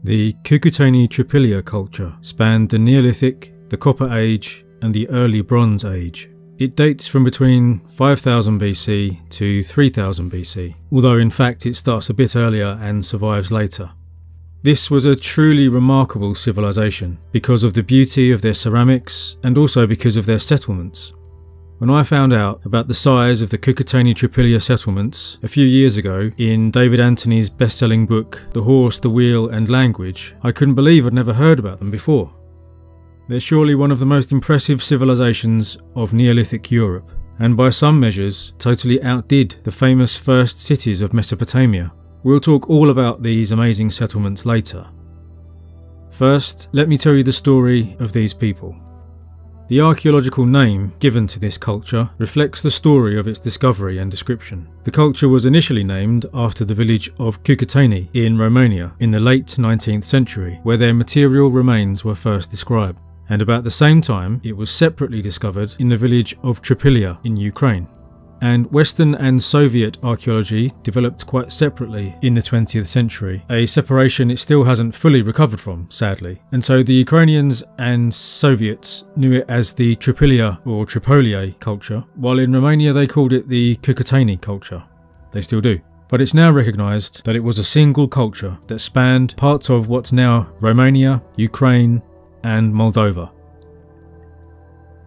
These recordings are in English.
The Cucuteni-Trypillia culture spanned the Neolithic, the Copper Age and the Early Bronze Age. It dates from between 5000 BC to 3000 BC, although in fact it starts a bit earlier and survives later. This was a truly remarkable civilization because of the beauty of their ceramics and also because of their settlements. When I found out about the size of the Cucuteni-Trypillia settlements a few years ago in David Anthony's best-selling book The Horse, the Wheel and Language, I couldn't believe I'd never heard about them before. They're surely one of the most impressive civilizations of Neolithic Europe, and by some measures totally outdid the famous first cities of Mesopotamia. We'll talk all about these amazing settlements later. First, let me tell you the story of these people. The archaeological name given to this culture reflects the story of its discovery and description. The culture was initially named after the village of Cucuteni in Romania in the late 19th century, where their material remains were first described. And about the same time, it was separately discovered in the village of Tripillia in Ukraine. And Western and Soviet archaeology developed quite separately in the 20th century, a separation it still hasn't fully recovered from, sadly. And so the Ukrainians and Soviets knew it as the Tripillia or Tripolye culture, while in Romania they called it the Cucuteni culture. They still do. But it's now recognised that it was a single culture that spanned parts of what's now Romania, Ukraine and Moldova.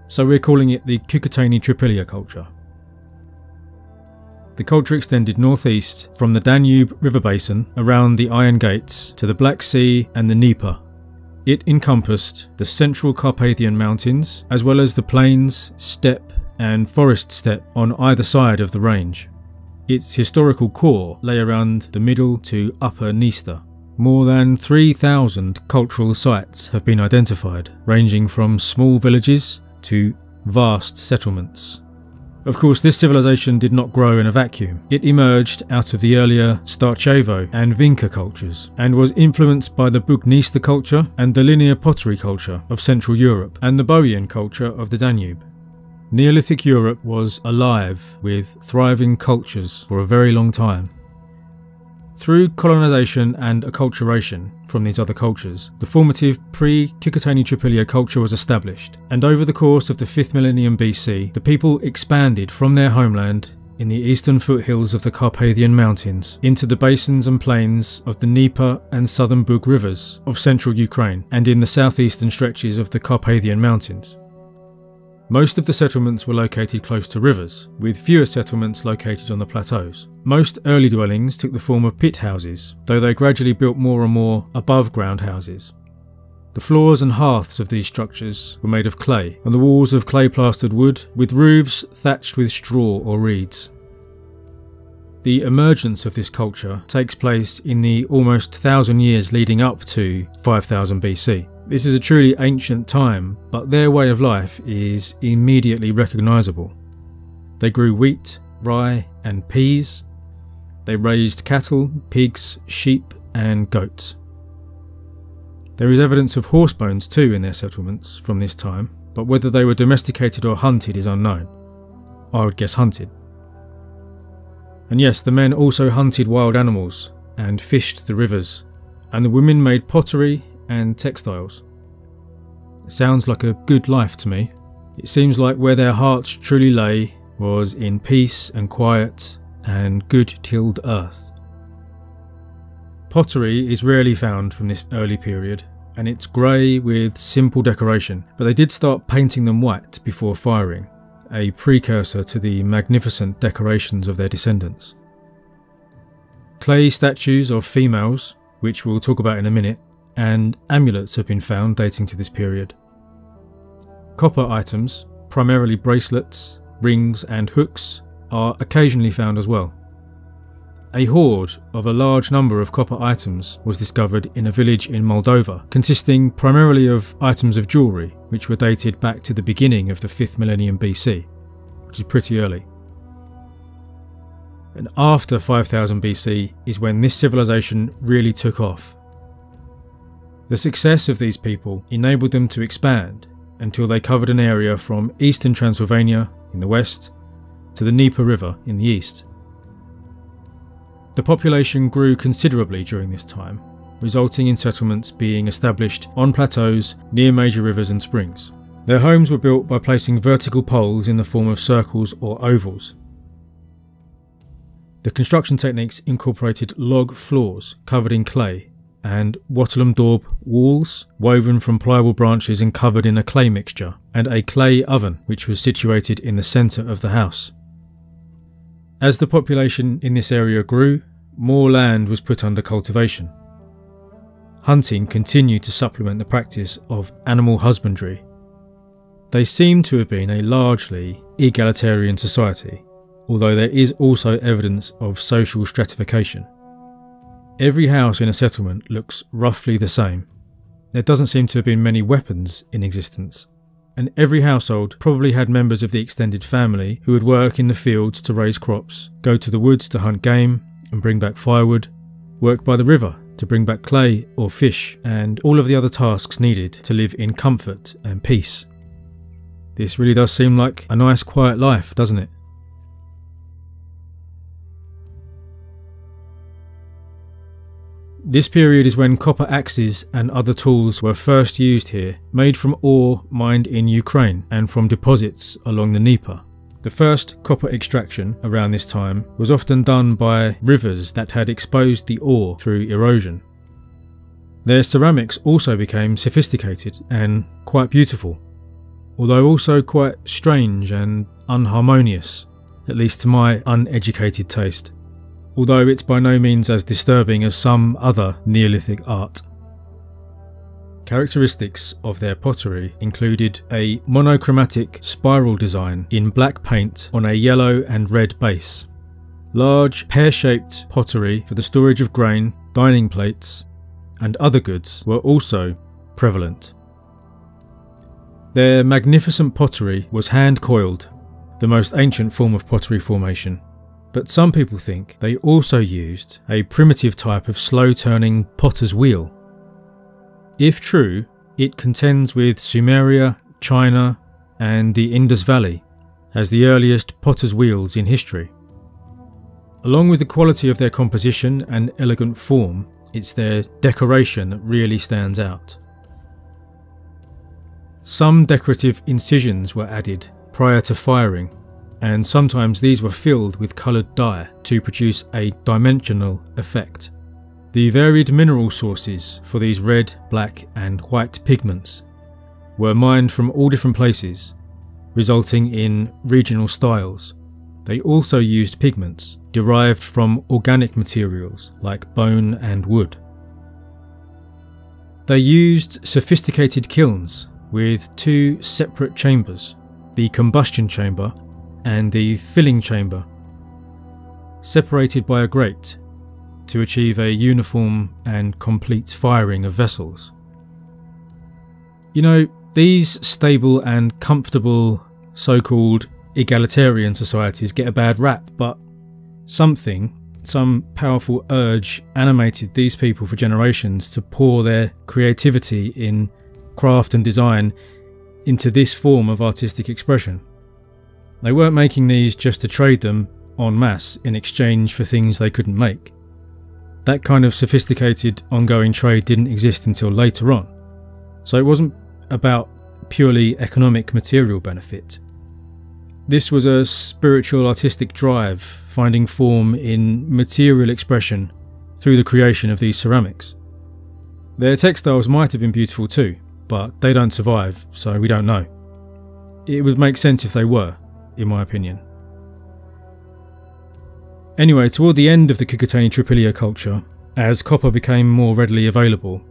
So we're calling it the Cucuteni-Trypillia culture. The culture extended northeast from the Danube river basin around the Iron Gates to the Black Sea and the Dnieper. It encompassed the central Carpathian Mountains as well as the plains, steppe and forest steppe on either side of the range. Its historical core lay around the middle to upper Dniester. More than 3,000 cultural sites have been identified, ranging from small villages to vast settlements. Of course, this civilization did not grow in a vacuum. It emerged out of the earlier Starchevo and Vinca cultures, and was influenced by the Dniester culture and the linear pottery culture of Central Europe and the Boian culture of the Danube. Neolithic Europe was alive with thriving cultures for a very long time. Through colonisation and acculturation from these other cultures, the formative pre-Cucuteni-Trypillia culture was established, and over the course of the 5th millennium BC, the people expanded from their homeland in the eastern foothills of the Carpathian Mountains into the basins and plains of the Dnieper and southern Bug rivers of central Ukraine and in the southeastern stretches of the Carpathian Mountains. Most of the settlements were located close to rivers, with fewer settlements located on the plateaus. Most early dwellings took the form of pit houses, though they gradually built more and more above-ground houses. The floors and hearths of these structures were made of clay, and the walls of clay-plastered wood, with roofs thatched with straw or reeds. The emergence of this culture takes place in the almost 1,000 years leading up to 5000 BC. This is a truly ancient time, but their way of life is immediately recognisable. They grew wheat, rye and peas. They raised cattle, pigs, sheep and goats. There is evidence of horse bones too in their settlements from this time, but whether they were domesticated or hunted is unknown. I would guess hunted. And yes, the men also hunted wild animals and fished the rivers, and the women made pottery and textiles. It sounds like a good life to me. It seems like where their hearts truly lay was in peace and quiet and good tilled earth. Pottery is rarely found from this early period, and it's grey with simple decoration, but they did start painting them white before firing, a precursor to the magnificent decorations of their descendants. Clay statues of females, which we'll talk about in a minute, and amulets have been found dating to this period. Copper items, primarily bracelets, rings and hooks, are occasionally found as well. A hoard of a large number of copper items was discovered in a village in Moldova, consisting primarily of items of jewellery, which were dated back to the beginning of the 5th millennium BC, which is pretty early. And after 5000 BC is when this civilization really took off. The success of these people enabled them to expand until they covered an area from eastern Transylvania in the west to the Dnieper River in the east. The population grew considerably during this time, resulting in settlements being established on plateaus near major rivers and springs. Their homes were built by placing vertical poles in the form of circles or ovals. The construction techniques incorporated log floors covered in clay and wattlum daub walls woven from pliable branches and covered in a clay mixture, and a clay oven which was situated in the centre of the house. As the population in this area grew, more land was put under cultivation. Hunting continued to supplement the practice of animal husbandry. They seem to have been a largely egalitarian society, although there is also evidence of social stratification. Every house in a settlement looks roughly the same. There doesn't seem to have been many weapons in existence, and every household probably had members of the extended family who would work in the fields to raise crops, go to the woods to hunt game and bring back firewood, work by the river to bring back clay or fish, and all of the other tasks needed to live in comfort and peace. This really does seem like a nice quiet life, doesn't it? This period is when copper axes and other tools were first used here, made from ore mined in Ukraine and from deposits along the Dnieper. The first copper extraction around this time was often done by rivers that had exposed the ore through erosion. Their ceramics also became sophisticated and quite beautiful, although also quite strange and unharmonious, at least to my uneducated taste, although it's by no means as disturbing as some other Neolithic art. Characteristics of their pottery included a monochromatic spiral design in black paint on a yellow and red base. Large pear-shaped pottery for the storage of grain, dining plates, and other goods were also prevalent. Their magnificent pottery was hand-coiled, the most ancient form of pottery formation, but some people think they also used a primitive type of slow-turning potter's wheel. If true, it contends with Sumeria, China, and the Indus Valley as the earliest potter's wheels in history. Along with the quality of their composition and elegant form, it's their decoration that really stands out. Some decorative incisions were added prior to firing, and sometimes these were filled with coloured dye to produce a dimensional effect. The varied mineral sources for these red, black and white pigments were mined from all different places, resulting in regional styles. They also used pigments derived from organic materials like bone and wood. They used sophisticated kilns with two separate chambers, the combustion chamber and the filling chamber, separated by a grate to achieve a uniform and complete firing of vessels. You know, these stable and comfortable so-called egalitarian societies get a bad rap, but some powerful urge animated these people for generations to pour their creativity in craft and design into this form of artistic expression. They weren't making these just to trade them en masse in exchange for things they couldn't make. That kind of sophisticated ongoing trade didn't exist until later on, so it wasn't about purely economic material benefit. This was a spiritual artistic drive, finding form in material expression through the creation of these ceramics. Their textiles might have been beautiful too, but they don't survive, so we don't know. It would make sense if they were, in my opinion. Anyway, toward the end of the Cucuteni-Trypillia culture, as copper became more readily available,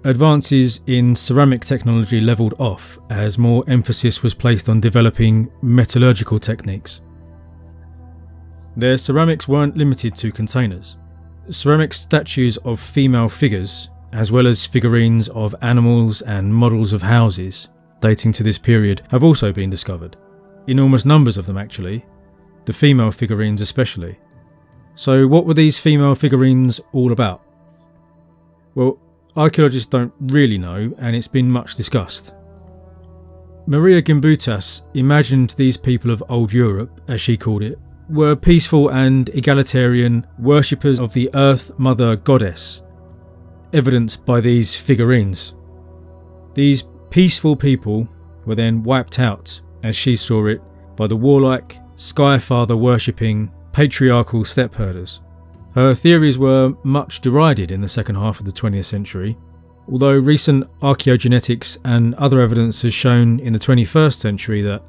advances in ceramic technology levelled off as more emphasis was placed on developing metallurgical techniques. Their ceramics weren't limited to containers. Ceramic statues of female figures, as well as figurines of animals and models of houses dating to this period, have also been discovered. Enormous numbers of them actually, the female figurines especially. So what were these female figurines all about? Well, archaeologists don't really know, and it's been much discussed. Maria Gimbutas imagined these people of old Europe, as she called it, were peaceful and egalitarian worshippers of the Earth Mother Goddess. evidenced by these figurines. These peaceful people were then wiped out, as she saw it, by the warlike, sky-father worshipping, patriarchal steppe herders. Her theories were much derided in the second half of the 20th century, although recent archaeogenetics and other evidence has shown in the 21st century that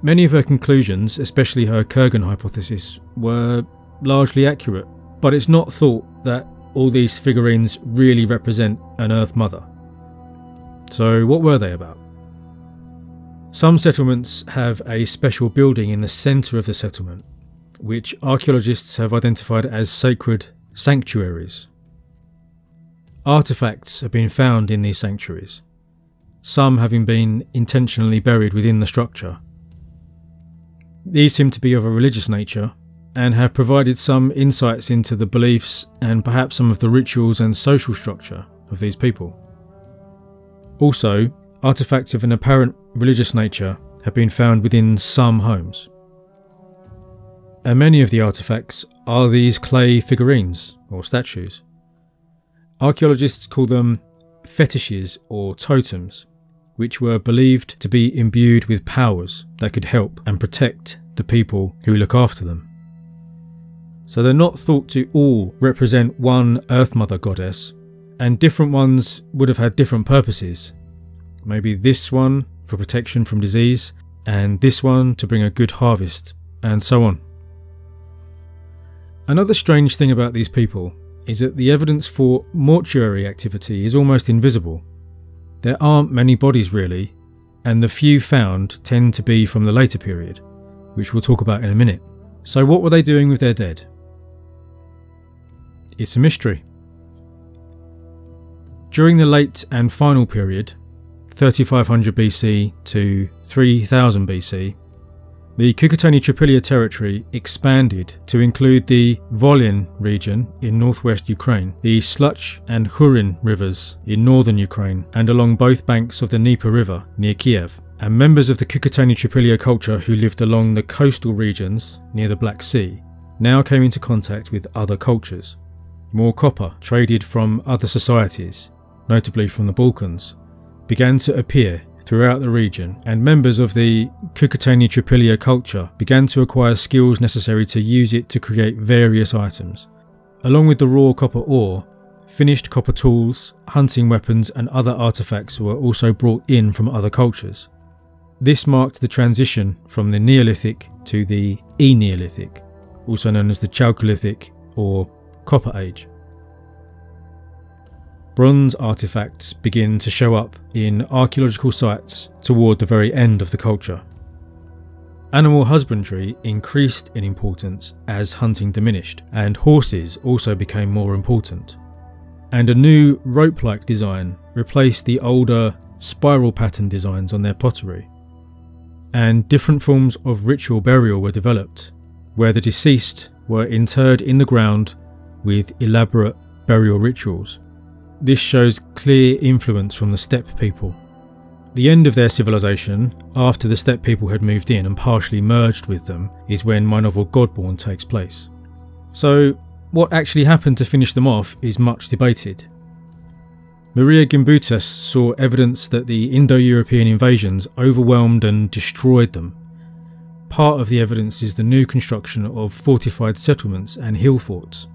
many of her conclusions, especially her Kurgan hypothesis, were largely accurate. But it's not thought that all these figurines really represent an Earth Mother. So what were they about? Some settlements have a special building in the centre of the settlement, which archaeologists have identified as sacred sanctuaries. Artefacts have been found in these sanctuaries, some having been intentionally buried within the structure. These seem to be of a religious nature and have provided some insights into the beliefs and perhaps some of the rituals and social structure of these people. Also, artefacts of an apparent religious nature have been found within some homes. And many of the artefacts are these clay figurines or statues. Archaeologists call them fetishes or totems, which were believed to be imbued with powers that could help and protect the people who look after them. So they're not thought to all represent one Earth Mother goddess, and different ones would have had different purposes. Maybe this one for protection from disease, and this one to bring a good harvest, and so on. Another strange thing about these people is that the evidence for mortuary activity is almost invisible. There aren't many bodies really, and the few found tend to be from the later period, which we'll talk about in a minute. So what were they doing with their dead? It's a mystery. During the late and final period, 3500 BC to 3000 BC, the Cucuteni-Trypillia territory expanded to include the Volyn region in northwest Ukraine, the Sluch and Hurin rivers in northern Ukraine, and along both banks of the Dnieper river near Kiev. And members of the Cucuteni-Trypillia culture who lived along the coastal regions near the Black Sea now came into contact with other cultures. More copper traded from other societies, notably from the Balkans, began to appear throughout the region, and members of the Cucuteni-Trypillia culture began to acquire skills necessary to use it to create various items. Along with the raw copper ore, finished copper tools, hunting weapons and other artifacts were also brought in from other cultures. This marked the transition from the Neolithic to the Neolithic, also known as the Chalcolithic or Copper Age. Bronze artifacts begin to show up in archaeological sites toward the very end of the culture. Animal husbandry increased in importance as hunting diminished, and horses also became more important. And a new rope-like design replaced the older spiral pattern designs on their pottery. And different forms of ritual burial were developed, where the deceased were interred in the ground with elaborate burial rituals. This shows clear influence from the steppe people. The end of their civilization, after the steppe people had moved in and partially merged with them, is when my novel Godborn takes place. So what actually happened to finish them off is much debated. Maria Gimbutas saw evidence that the Indo-European invasions overwhelmed and destroyed them. Part of the evidence is the new construction of fortified settlements and hill forts.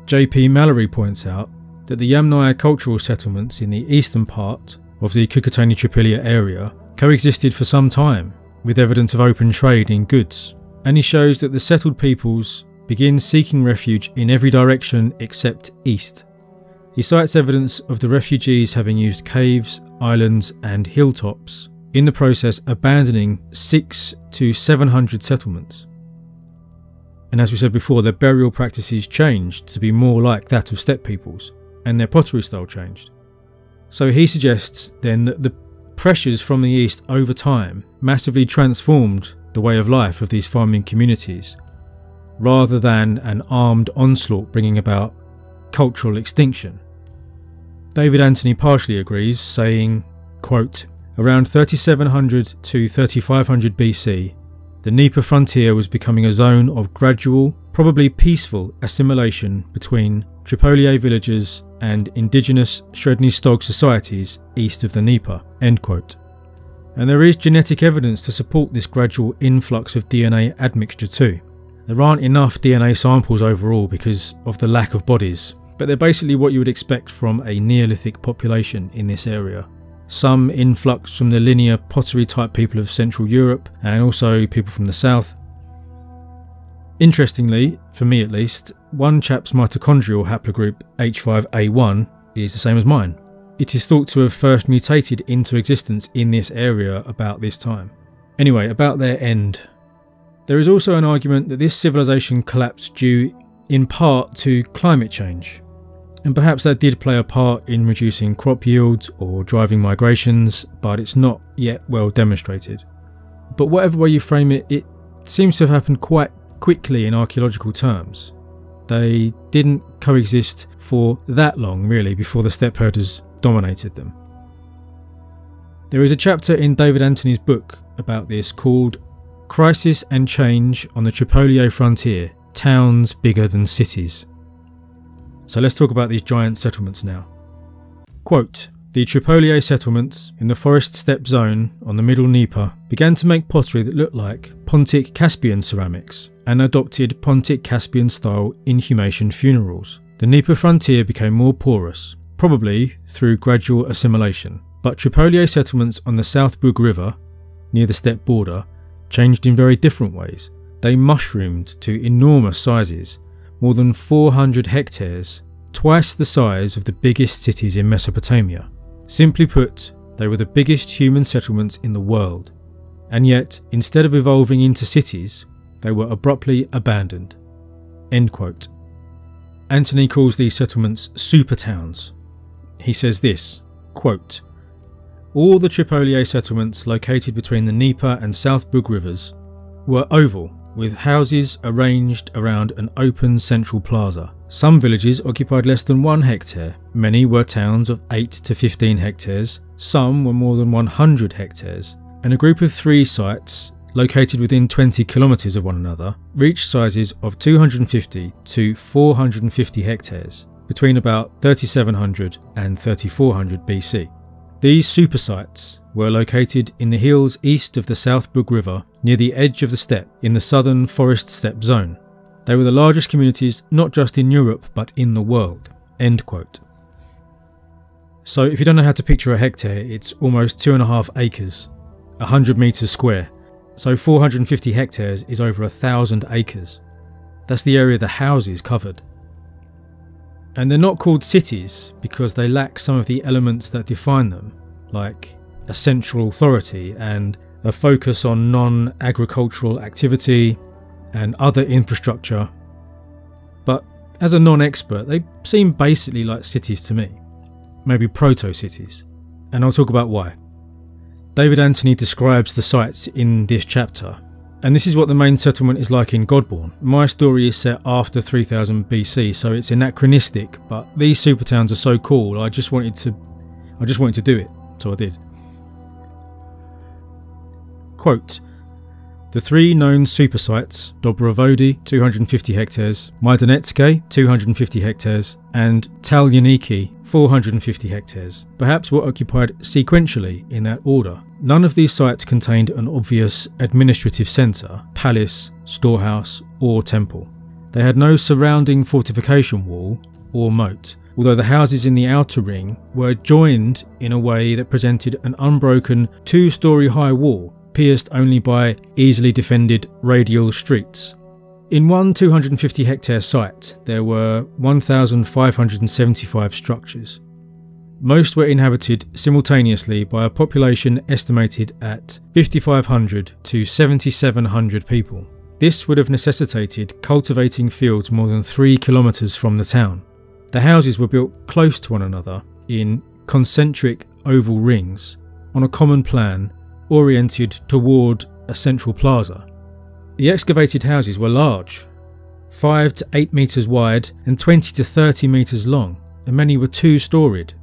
J.P. Mallory points out that the Yamnaya cultural settlements in the eastern part of the Cucuteni-Trypillia area coexisted for some time, with evidence of open trade in goods, and he shows that the settled peoples begin seeking refuge in every direction except east. He cites evidence of the refugees having used caves, islands and hilltops, in the process abandoning 600 to 700 settlements. And as we said before, their burial practices changed to be more like that of steppe peoples, and their pottery style changed. So he suggests then that the pressures from the east over time massively transformed the way of life of these farming communities, rather than an armed onslaught bringing about cultural extinction. David Anthony partially agrees, saying, quote, "Around 3700 to 3500 BC, the Dnieper frontier was becoming a zone of gradual, probably peaceful assimilation between Tripolye villagers and indigenous Sredny Stog societies east of the Dnieper." End quote. And there is genetic evidence to support this gradual influx of DNA admixture too. There aren't enough DNA samples overall because of the lack of bodies, but they're basically what you would expect from a Neolithic population in this area. Some influx from the linear pottery type people of Central Europe and also people from the south. Interestingly, for me at least, one chap's mitochondrial haplogroup H5A1 is the same as mine. It is thought to have first mutated into existence in this area about this time. Anyway, about their end. There is also an argument that this civilization collapsed due in part to climate change, and perhaps that did play a part in reducing crop yields or driving migrations, but it's not yet well demonstrated. But whatever way you frame it, it seems to have happened quite quickly in archaeological terms. They didn't coexist for that long really before the steppe herders dominated them. There is a chapter in David Anthony's book about this called "Crisis and Change on the Tripolye Frontier, Towns Bigger Than Cities." So let's talk about these giant settlements now. Quote, "The Tripolye settlements in the forest steppe zone on the middle Dnieper began to make pottery that looked like Pontic Caspian ceramics and adopted Pontic Caspian style inhumation funerals. The Dnieper frontier became more porous, probably through gradual assimilation, but Tripolye settlements on the South Bug River, near the steppe border, changed in very different ways. They mushroomed to enormous sizes, more than 400 hectares, twice the size of the biggest cities in Mesopotamia. Simply put, they were the biggest human settlements in the world. And yet, instead of evolving into cities, they were abruptly abandoned." End quote. Anthony calls these settlements super towns. He says this, quote, "All the Tripolye settlements located between the Dnieper and South Bug rivers were oval, with houses arranged around an open central plaza. Some villages occupied less than 1 hectare, many were towns of 8 to 15 hectares, some were more than 100 hectares, and a group of 3 sites, located within 20 kilometres of one another, reached sizes of 250 to 450 hectares, between about 3700 and 3400 BC. These super sites were located in the hills east of the South Bug River, near the edge of the steppe in the southern forest steppe zone. They were the largest communities not just in Europe but in the world." End quote. So if you don't know how to picture a hectare, it's almost 2.5 acres, 100 metres square. So 450 hectares is over 1,000 acres. That's the area the houses covered. And they're not called cities because they lack some of the elements that define them, like a central authority and a focus on non-agricultural activity and other infrastructure. But as a non-expert, they seem basically like cities to me, maybe proto-cities, and I'll talk about why. David Anthony describes the sites in this chapter, and this is what the main settlement is like in Godborn. My story is set after 3000 BC, so it's anachronistic, but these super towns are so cool, I just wanted to do it, so I did. Quote, "The 3 known super sites, Dobrovody, 250 hectares, Majdanetske, 250 hectares, and Talyaniki, 450 hectares, perhaps were occupied sequentially in that order. None of these sites contained an obvious administrative centre, palace, storehouse, or temple. They had no surrounding fortification wall or moat, although the houses in the outer ring were joined in a way that presented an unbroken 2-storey high wall, pierced only by easily defended radial streets. In one 250 hectare site, there were 1,575 structures. Most were inhabited simultaneously by a population estimated at 5,500 to 7,700 people. This would have necessitated cultivating fields more than 3 kilometres from the town. The houses were built close to one another in concentric oval rings on a common plan oriented toward a central plaza. The excavated houses were large, 5 to 8 metres wide and 20 to 30 metres long, and many were 2-storied.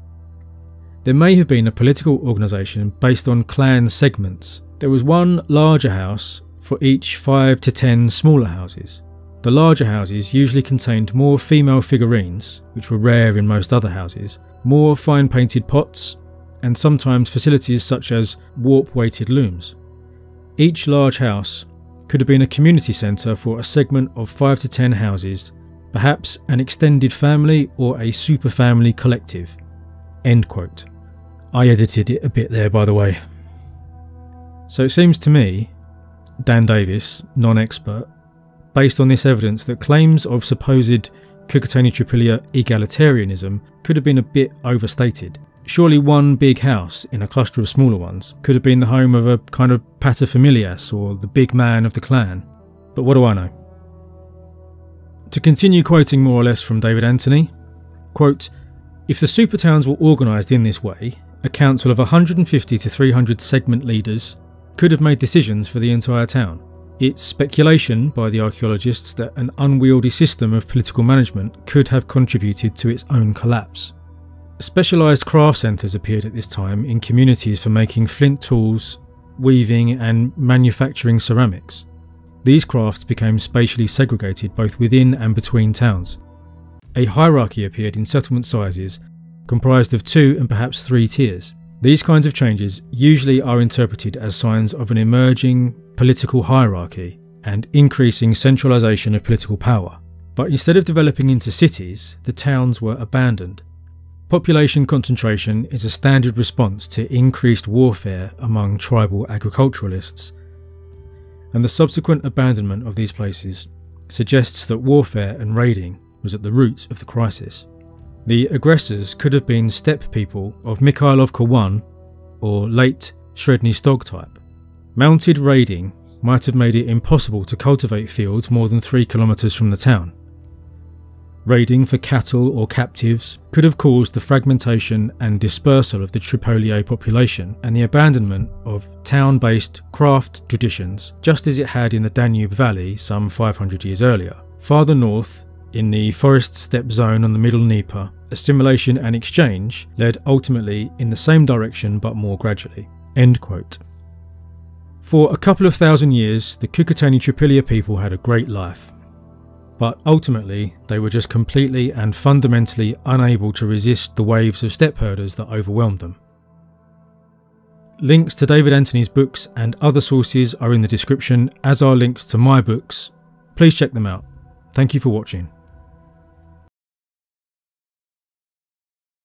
There may have been a political organisation based on clan segments. There was one larger house for each 5 to 10 smaller houses. The larger houses usually contained more female figurines, which were rare in most other houses, more fine painted pots, and sometimes facilities such as warp-weighted looms. Each large house could have been a community centre for a segment of 5 to 10 houses, perhaps an extended family or a superfamily collective." End quote. I edited it a bit there, by the way. So it seems to me, Dan Davis, non-expert, based on this evidence, that claims of supposed Cucuteni-Trypillia egalitarianism could have been a bit overstated. Surely one big house in a cluster of smaller ones could have been the home of a kind of paterfamilias, or the big man of the clan. But what do I know? To continue quoting more or less from David Anthony, quote, "If the supertowns were organised in this way, a council of 150 to 300 segment leaders could have made decisions for the entire town. It's speculation by the archaeologists that an unwieldy system of political management could have contributed to its own collapse. Specialised craft centres appeared at this time in communities for making flint tools, weaving and manufacturing ceramics. These crafts became spatially segregated both within and between towns. A hierarchy appeared in settlement sizes, comprised of 2 and perhaps 3 tiers. These kinds of changes usually are interpreted as signs of an emerging political hierarchy and increasing centralisation of political power. But instead of developing into cities, the towns were abandoned. Population concentration is a standard response to increased warfare among tribal agriculturalists, and the subsequent abandonment of these places suggests that warfare and raiding was at the root of the crisis. The aggressors could have been steppe people of Mikhailovka I or late Sredny Stog type. Mounted raiding might have made it impossible to cultivate fields more than 3 kilometres from the town. Raiding for cattle or captives could have caused the fragmentation and dispersal of the Tripolye population and the abandonment of town-based craft traditions, just as it had in the Danube Valley some 500 years earlier. Farther north, in the forest steppe zone on the middle Dnieper, assimilation and exchange led ultimately in the same direction but more gradually." End quote. For a couple of thousand years, the Cucuteni-Trypillia people had a great life. But ultimately, they were just completely and fundamentally unable to resist the waves of steppe herders that overwhelmed them. Links to David Anthony's books and other sources are in the description, as are links to my books. Please check them out. Thank you for watching.